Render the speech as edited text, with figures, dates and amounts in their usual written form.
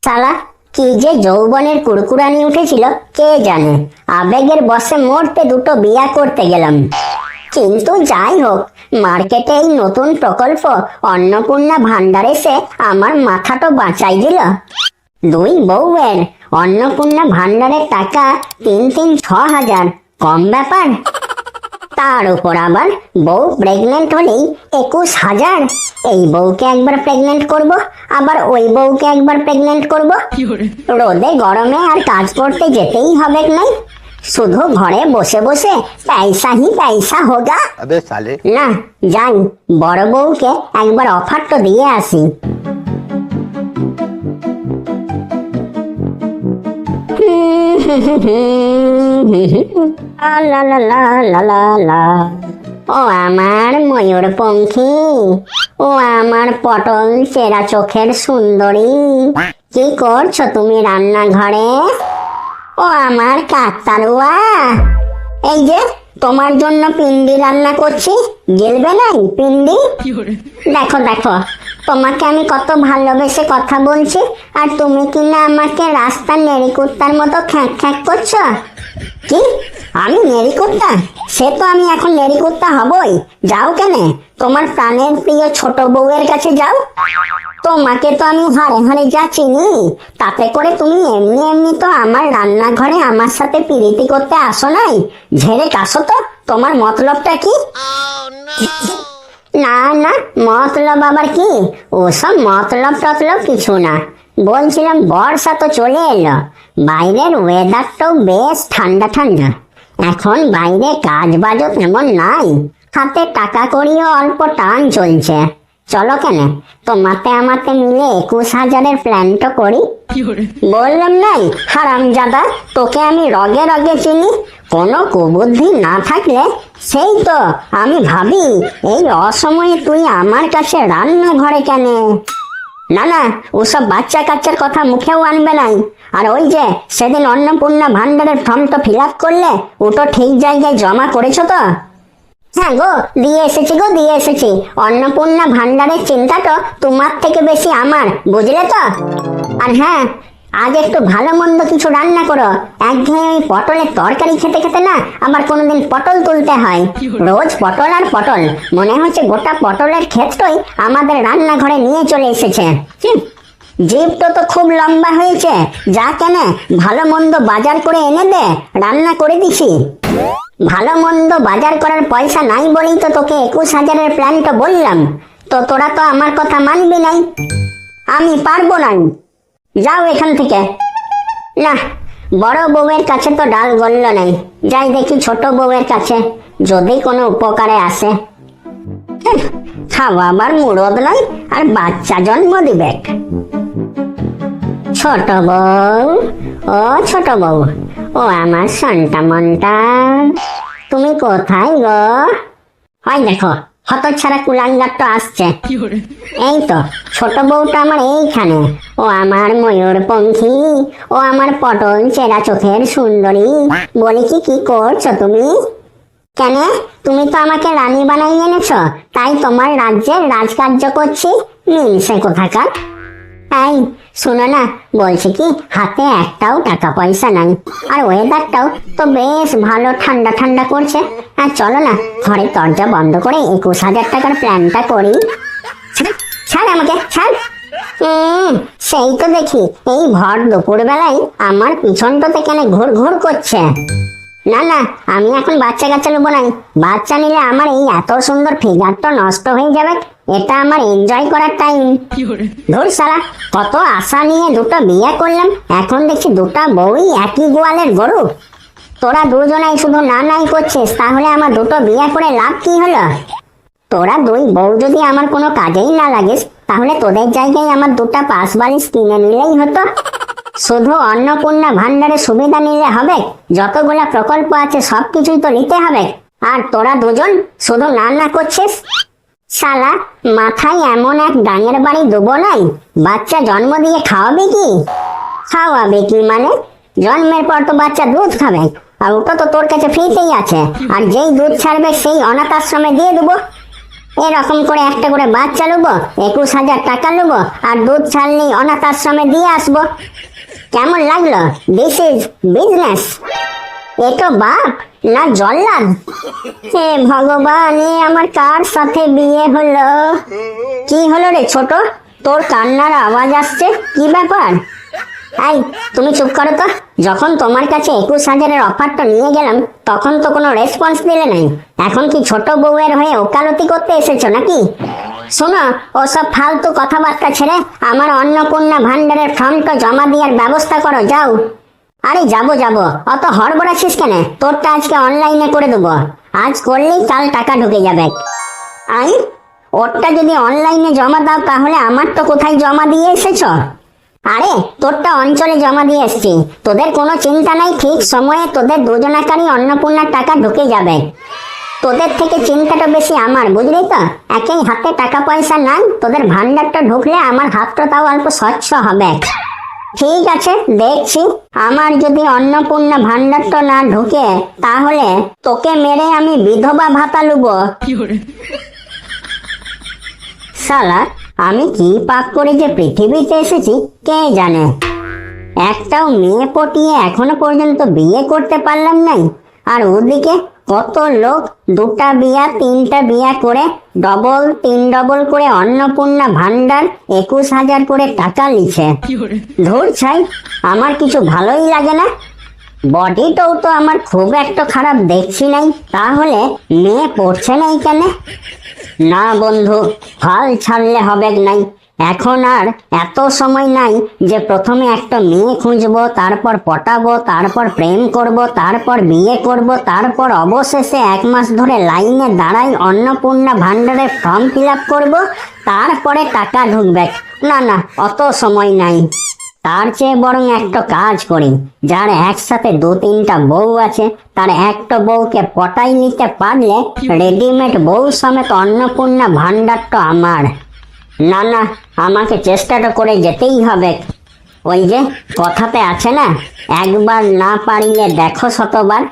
শালা কি যে যৌবনের কুড়কুড়ানি উঠেছিল কে জানে। আবেগের বশে মরতে দুটো বিয়া করতে গেলাম। কিন্তু যাই হোক, মার্কেটে এই নতুন প্রকল্প অন্নপূর্ণা ভান্ডার এসে আমার মাথাটা বাঁচাই দিল। দুই বউয়ের অন্নপূর্ণা ভান্ডারের টাকা ৩,৬০০০, কম ব্যাপার। তার উপর আবার বউ প্রেগনেন্ট হলেই ২১,০০০। এই বউকে একবার প্রেগনেন্ট করব, আবার ওই বউকে একবার প্রেগনেন্ট করব। রোদে গরমে আর কাজ করতে যেতেই হবে নাই, শুধু ঘরে বসে বসে পয়সা হি পয়সা হোগা। না যাই, বড় বউকে একবার অফার তো দিয়ে আসি। ও আমার ময়ূরপঙ্খী, ও আমার পটল চেরা চোখের সুন্দরী, কি করছো তুমি রান্নাঘরে? ও আমার কাকতারুয়া, এই যে তোমার জন্য পিন্ডি রান্না করছি, গেলবে নাই পিন্ডি? দেখো দেখো, তোমাকে আমি কত ভালোবেসে কথা বলছি, আর তুমি কিনা আমাকে রাস্তার নেড়িকুত্তার মতো খ্যাঁক খ্যাঁক করছো। কি আমি নেড়িকুত্তা? সে তো আমি এখন নেড়িকুত্তা হবই। যাও কেন, তোমার প্রাণের প্রিয় ছোট বউয়ের কাছে যাও। তোমাকে তো আমি হাড়ে হাড়ে যা চিনি, তাতে করে তুমি এমনি এমনি তো আমার রান্নাঘরে আমার সাথে পিরিতি করতে আসো নাই। ঝেড়ে কাশো তো, তোমার মতলবটা কি? না না, মতলব আবার কি? ওসব মতলব টতলব কিছু না। বলছিলাম বর্ষা তো চলে এলো, বাইরের ওয়েদারটাও বেশ ঠান্ডা ঠান্ডা। এখন বাইরে কাজ বাজও তেমন নাই, হাতে টাকা করিও অল্প টান চলছে। চলো কেন, তোমাতে আমাতে মিলে ২১,০০০-এর প্ল্যানটা করি। বললাম নাই হারামজাদা, তোকে আমি রগে রগে চিনি। কোনো কুবুদ্ধি না থাকলে সেই তো আমি ভাবি এই অসময়ে তুই আমার কাছে রান্নাঘরে কেন? না না, ওসব বাচ্চা কাচ্চার কথা মুখেও আনবে নাই। আর ওই যে সেদিন অন্নপূর্ণা ভান্ডারের ফর্মটা ফিল আপ করলে, ওটা ঠিক জায়গায় জমা করেছো তো? হ্যাঁ গো, দিয়ে এসেছি গো, দিয়ে এসেছি। অন্নপূর্ণা ভান্ডারের চিন্তাটা তোমার থেকে বেশি আমার, বুঝলে তো? আর হ্যাঁ, আজ একটু ভালো মন্দ কিছু রান্না করো। একঘেয়ে ওই পটলের তরকারি খেতে খেতে না আবার কোনোদিন পটল তুলতে হয়। রোজ পটল আর পটল, মনে হচ্ছে গোটা পটলের ক্ষেতটাই আমাদের রান্নাঘরে নিয়ে চলে এসেছে। জিভটা তো খুব লম্বা হয়েছে, যা কেন ভালো মন্দ বাজার করে এনে দে, রান্না করে দিছি। ভালো মন্দ বাজার করার পয়সা নাই বলেই তো তোকে ২১,০০০-এর প্ল্যানটা বললাম। তো তোরা তো আমার কথা মানবি নাই। আমি পারবো না, যাও এখান থেকে। না, বড় বউয়ের কাছে তো ডাল গলল নাই, যাই দেখি ছোট বউয়ের কাছে, যদি কোনো উপকারে আসে। খাওয়া আবার মুরদ নাই, আর বাচ্চা জন্ম দিবে। ছোট বউ, ও ছোট বউ, ও আমার সন্টা মনটা, তুমি কোথায় গো? হয় দেখো, হতচ্ছাড়া কুলাঙ্গার তো আসছে। এই তো ছোট বউটা আমার এইখানে। ও আমার ময়ূরপঙ্খী, ও আমার পটল চেরা চোখের সুন্দরী, বলি কি করছো তুমি? কেন, তুমি তো আমাকে রানী বানাই এনেছো, তাই তোমার রাজ্যের রাজকার্য করছি। মিলছে কোথাকার। এই শোনো না, বলছি কি, হাতে একটাও টাকা পয়সা নাই, আর ওয়েদারটাও তো বেশ ভালো ঠান্ডা ঠান্ডা করছে। আর চলো না, ঘরের দরজা বন্ধ করে ২১,০০০ টাকার প্ল্যানটা করি। ছাড় আমাকে, ছাড়। সেই তো দেখি এই ভর দুপুর বেলায় আমার পিছনটাতে কেন ঘুর ঘুর করছে। না না, আমি এখন বাচ্চা কাচ্চা নেবো নাই। বাচ্চা নিলে আমার এই এত সুন্দর ফিগারটা নষ্ট হয়ে যাবে। এটা আমার এনজয় করার টাইম। ধুর শালা, কত আশা নিয়ে দুটো বিয়ে করলাম, এখন দেখছি দুটা বউই একই গোয়ালের গরু। তোরা দুজনাই শুধু না নাই করছিস, তাহলে আমার দুটো বিয়ে করে লাভ কি হলো? তোরা দুই বউ যদি আমার কোনো কাজেই না লাগিস, তাহলে তোদের জায়গায় আমার দুটা পাশ বালিশ কিনে নিলেই হতো। শুধু অন্নপূর্ণা ভান্ডারের সুবিধা নিলে হবে? যতগুলা প্রকল্প আছে সবকিছুই তো নিতে হবে। আর তোরা দুজন শুধু না করছিস। শালা, মাথায় এমন এক ডাঙের বাড়ি দেবো নাই, বাচ্চা জন্ম দিয়ে খাওয়াবে কি? খাওয়াবে কি মানে? জন্মের পর তো বাচ্চা দুধ খাবে, আর ওটা তো তোর কাছে ফ্রিতেই আছে। আর যেই দুধ ছাড়বে সেই অনাথ আশ্রমে দিয়ে দেবো। এরকম করে একটা করে বাচ্চা নেবো, 21,000 টাকা নেবো, আর দুধ ছাড়লেই অনাথ আশ্রমে দিয়ে আসবো। কেমন লাগলো? This is business. এ তো বাপ না জল্লাদ। হে ভগবান, এ আমার কার সাথে বিয়ে হলো? কি হলো রে ছোট, তোর কান্নার আওয়াজ আসছে, কি ব্যাপার? এই তুমি চুপ করো তো। যখন তোমার কাছে 21,000-এর অফারটা নিয়ে গেলাম তখন তো কোনো রেসপন্স দিলে নাই। এখন কি ছোট বউয়ের হয়ে ওকালতি করতে এসেছো নাকি? শোনো, ওসব ফালতু কথাবার্তা ছেড়ে আমার অন্নপূর্ণা ভান্ডারের ফর্মটা জমা দেওয়ার ব্যবস্থা করো, যাও। আরে যাবো, অত হড়বড়াচ্ছিস কেন? তোরটা আজকে অনলাইনে করে দেবো। আজ করলেই কাল টাকা ঢুকে যাবে। আই, ওরটা যদি অনলাইনে জমা দাও তাহলে আমার তো কোথায় জমা দিয়ে এসেছো? আরে তোরটা অঞ্চলে জমা দিয়ে এসছি, তোদের কোনো চিন্তা নাই, ঠিক সময়ে তোদের দুজনাকারই অন্নপূর্ণার টাকা ঢুকে যাবে। তোদের থেকে চিন্তাটা বেশি আমার, বুঝলি তো? একই হাতে টাকা পয়সা নাই, তোদের ভান্ডারটা ঢুকলে আমার হাতটা তাও অল্প স্বচ্ছ হবে। ঠিক আছে, দেখছি। আমার যদি অন্নপূর্ণা ভান্ডারটা না ঢুকে তাহলে তোকে মেরে আমি বিধবা ভাতা লুবো। শালা, আমি কি পাপ করে যে পৃথিবীতে এসেছি কে জানে। একটাও মেয়ে পটিয়ে এখনো পর্যন্ত বিয়ে করতে পারলাম নাই, আর ওদিকে কত লোক 2টা বিয়া 3টা বিয়া করে ডবল 3 ডবল করে অন্নপূর্ণা ভান্ডার 21,000 করে টাকা লিছে। ধুর ছাই, আমার কিছু ভালোই লাগে না। বডিটাও তো আমার খুব একটা খারাপ দেখছি নাই, তাহলে মেয়ে পড়ছে নাই কেন? না বন্ধু, হাল ছাড়লে হবে নাই। এখন আর এত সময় নাই যে প্রথমে একটা মেয়ে খুঁজবো, তারপর পটাবো, তারপর প্রেম করব, তারপর বিয়ে করব, তারপর অবশেষে 1 মাস ধরে লাইনে দাঁড়াই অন্নপূর্ণা ভান্ডারের ফর্ম ফিল আপ করবো, তারপরে টাকা ঢুকবে। না, অত সময় নাই। তার চেয়ে বরং একটা কাজ করি, যার একসাথে 2-3টা বউ আছে তার একটা বউকে পটাই নিতে পারলে রেডিমেড বউ সমেত অন্নপূর্ণা ভান্ডারটা আমার। না, আমাকে চেষ্টাটা করে যেতেই হবে। ওই যে কথাতে আছে না, একবার না পারিলে দেখো শতবার।